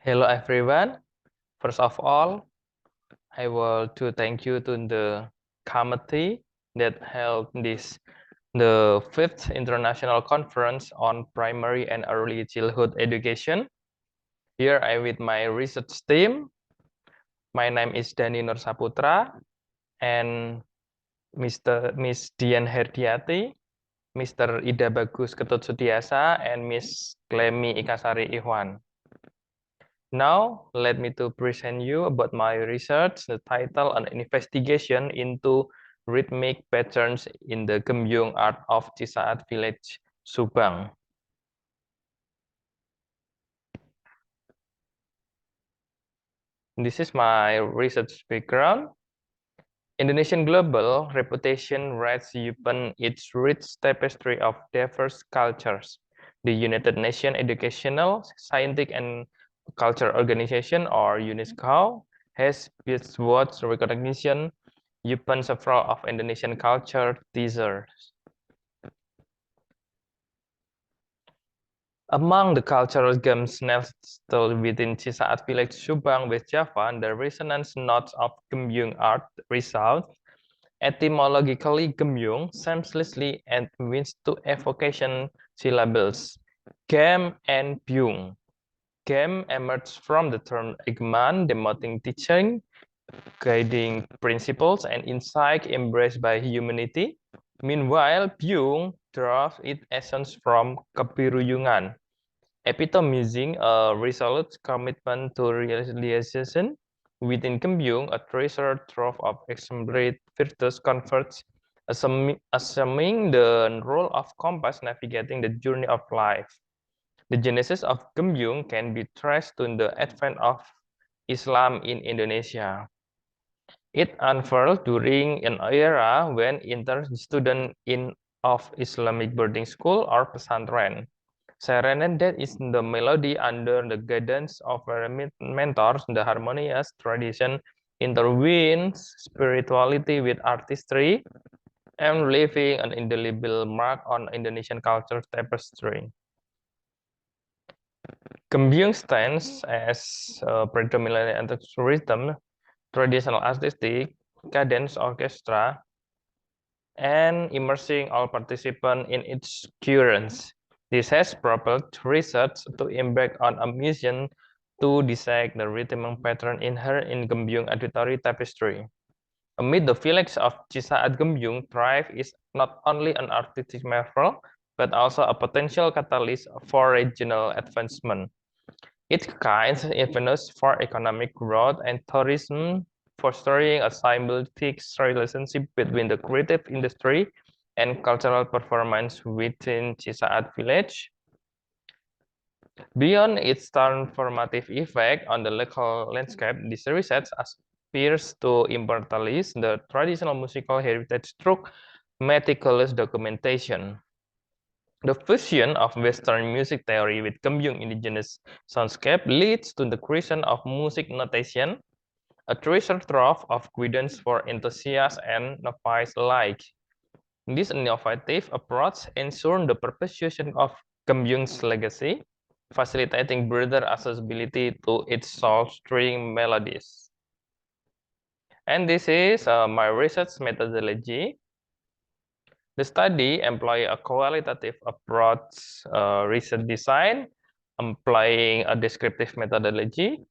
Hello everyone. First of all, I want to thank you to the committee that held the fifth international conference on primary and early childhood education. Here I with my research team. My name is Dani Nur Saputra and Miss Dian Herdiati, Mr. Ida Bagus Ketut Sudiasa, and Miss Clemi Ikasari Iwan. Now, let me to present you about my research, the title, an investigation into rhythmic patterns in the Gembyung art of Cisaat village, Subang. This is my research background. Indonesian global reputation rests upon its rich tapestry of diverse cultures. The United Nations Educational, Scientific, and Cultural Organization, or UNESCO, has bestowed recognition upon several of Indonesian culture teasers. Among the cultural gems nestled within Cisaat village Subang, West Java, the resonance notes of Gembyung art result. Etymologically, Gembyung seamlessly and means two evocation syllables, gem and byung. Gem emerged from the term igman, denoting teaching, guiding principles, and insight embraced by humanity. Meanwhile, byung draws its essence from kebiruyungan, epitomizing a resolute commitment to realization. Within Gembyung, a treasure trove of exemplary virtues converts, assuming the role of compass navigating the journey of life. The genesis of Gembyung can be traced to the advent of Islam in Indonesia. It unfurled during an era when students of Islamic boarding school or pesantren. Serenade is the melody under the guidance of their mentors. The harmonious tradition intertwines spirituality with artistry and leaving an indelible mark on Indonesian culture tapestry. Gembyung stands as predominantly anti rhythm, traditional artistic, cadence orchestra, and immersing all participants in its currents. This has propelled research to embark on a mission to dissect the rhythmic pattern inherent in Gembyung auditory tapestry. Amid the village of Cisaat Gembyung, Thrive is not only an artistic marvel, but also a potential catalyst for regional advancement. It guides avenues for economic growth and tourism, fostering a symbiotic relationship between the creative industry and cultural performance within Cisaat village. Beyond its transformative effect on the local landscape, this research aspires to immortalize the traditional musical heritage through meticulous documentation. The fusion of Western music theory with Gembyung indigenous soundscape leads to the creation of music notation, a treasure trove of guidance for enthusiasts and novices alike. This innovative approach ensures the perpetuation of Gembyung's legacy, facilitating broader accessibility to its soul-stirring melodies. And this is my research methodology. The study employs a qualitative approach research design, employing a descriptive methodology.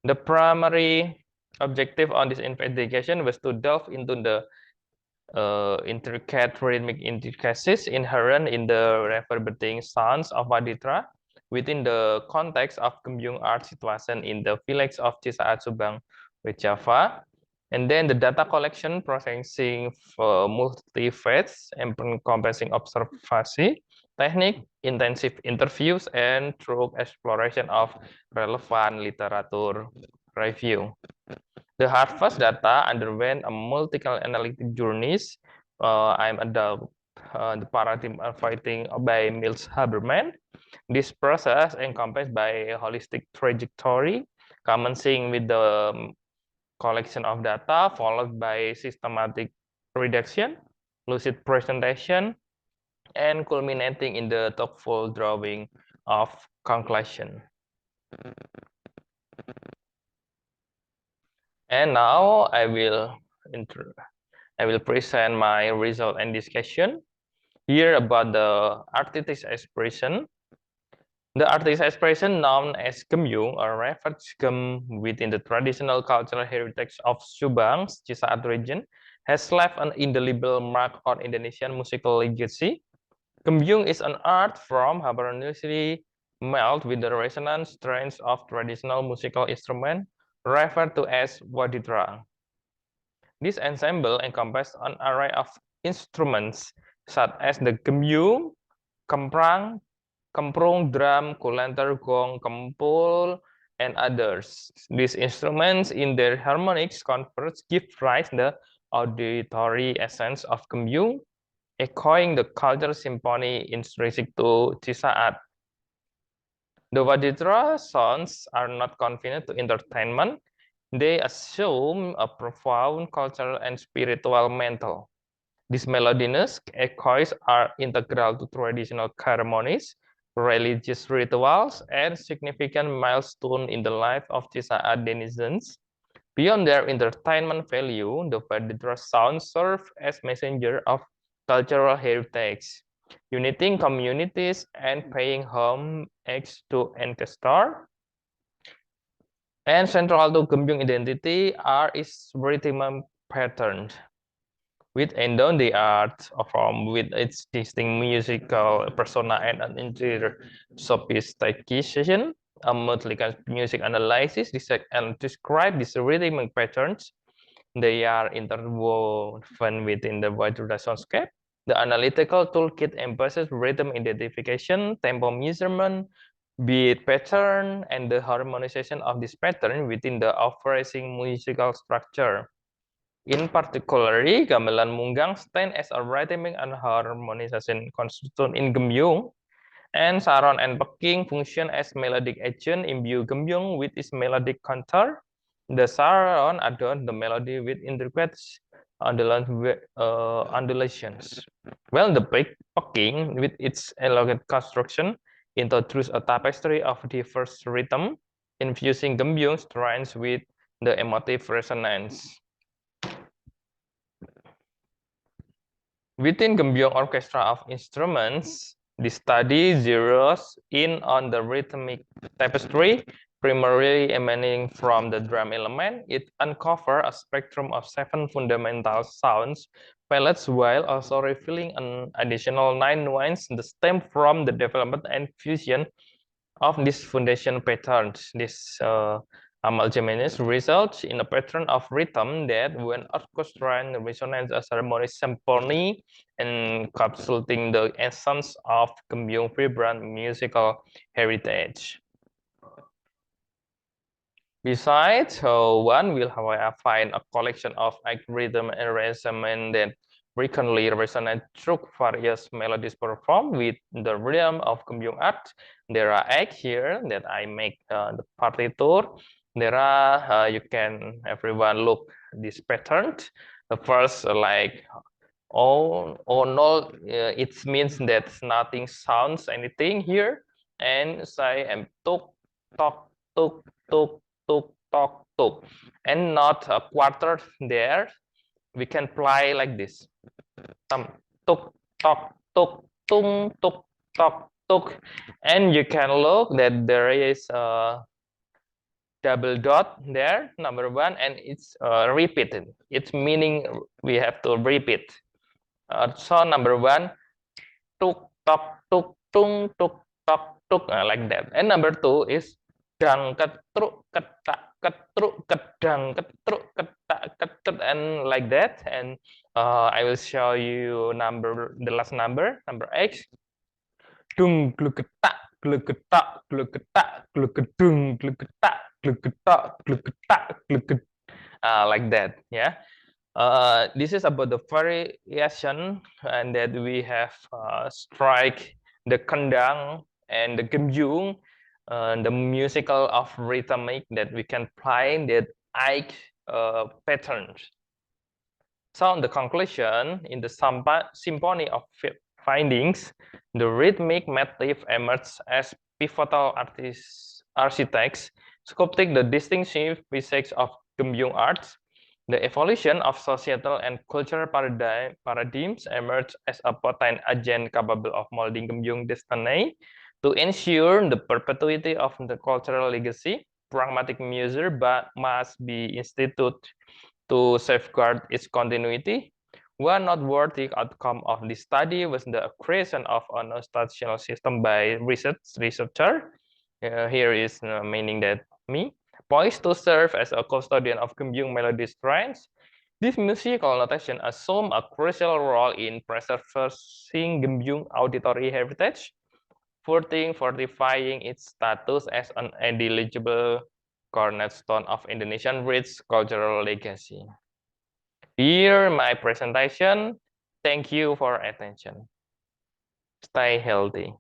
The primary objective on this investigation was to delve into the intricate rhythmic intricacies inherent in the reverberating sounds of Waditra within the context of Gembyung art situation in the village of Cisaat Subang, West Java. And then the data collection processing for multi-phase encompassing observation, technique, intensive interviews, and through exploration of relevant literature review. The harvest data underwent a multiple analytic journeys. I'm adopt the paradigm of fighting by Mills Haberman. This process encompassed by a holistic trajectory, commencing with the collection of data, followed by systematic reduction, lucid presentation, and culminating in the thoughtful drawing of conclusion. And now I will present my result and discussion here about the artistic expression. The artistic expression known as Gembyung or reference gem within the traditional cultural heritage of Subang, Cisaat region, has left an indelible mark on Indonesian musical legacy. Gembyung is an art form harmoniously melt with the resonant strains of traditional musical instrument, referred to as waditra. This ensemble encompasses an array of instruments such as the gembyung, kemprang, kemprung, drum, kulantar, gong, kempul, and others. These instruments in their harmonics converge give rise to the auditory essence of gembyung, echoing the cultural symphony intrinsic to Cisaat. The waditra sounds are not confined to entertainment. They assume a profound cultural and spiritual mantle. These melodious echoes are integral to traditional ceremonies, religious rituals, and significant milestones in the life of Cisaat denizens. Beyond their entertainment value, the waditra sounds serve as messenger of cultural heritage, uniting communities and paying homage to ancestors. And central to Gembyung identity are its rhythm pattern, with endowed the art form with its distinct musical persona and an interior sophistication. A methodically music analysis dissect and describe these rhythmic patterns. They are interwoven within the wider soundscape. The analytical toolkit emphasizes rhythm identification, tempo measurement, beat pattern, and the harmonization of this pattern within the overarching musical structure. In particular, gamelan munggang stands as a rhythmic and harmonization construct in gembyung, and saron and peking function as melodic agent imbue gembyung with its melodic contour. The saron adorns the melody with intricate undulations. Well, the peking, with its elegant construction, introduces a tapestry of diverse rhythm, infusing gembyung strains with the emotive resonance. Within Gembyung orchestra of instruments, the study zeroes in on the rhythmic tapestry, primarily emanating from the drum element. It uncovers a spectrum of 7 fundamental sounds palettes while also revealing an additional 9 nuances that stem from the development and fusion of these foundation patterns. This amalgamation results in a pattern of rhythm that, when orchestrated, resonates as a harmonious symphony, encapsulating the essence of Gembyung vibrant musical heritage. Besides, one will find a collection of rhythm and arrangement that frequently resonate through various melodies performed with the rhythm of Gembyung art. There are 8 here that I make the partiture. There are, you can everyone look this pattern. The first, like, oh no, it means that nothing sounds anything here. And say, and tuk, tok, tuk, tuk, tuk, tok, tuk. And not a quarter there. We can play like this. Tuk, tok, tuk, tung, tuk, tok, tuk. And you can look that there is a double dot there, number 1, and it's repeated. It's meaning we have to repeat. So number 1, tuk, tok, tuk, tung, tuk, tok, tuk, like that. And number 2 is dang, ketruk, ketak, ketruk, kedang, ketruk, ketak, ketruk, and like that. And I will show you the last number 8. Dung, gluketak, gluketak, gluketak, glukedung, gluketak, gluketak, gluketak, gluket, like that, yeah. This is about the variation and that we have strike the kendang and the gembyung, the musical of rhythmic that we can play that 8 patterns. So in the conclusion, in the symphony of findings, the rhythmic motif emerges as pivotal architects, sculpting the distinctive visage of Gembyung arts. The evolution of societal and cultural paradigms emerged as a potent agent capable of molding Gembyung destiny. To ensure the perpetuity of the cultural legacy, pragmatic measures must be instituted to safeguard its continuity. One noteworthy outcome of this study was the creation of a notational system by researcher. Here is meaning that me, poised to serve as a custodian of Gembyung melody strains. This musical notation assumes a crucial role in preserving Gembyung auditory heritage, fortifying its status as an indelible cornerstone of Indonesian rich cultural legacy. Here my presentation. Thank you for attention. Stay healthy.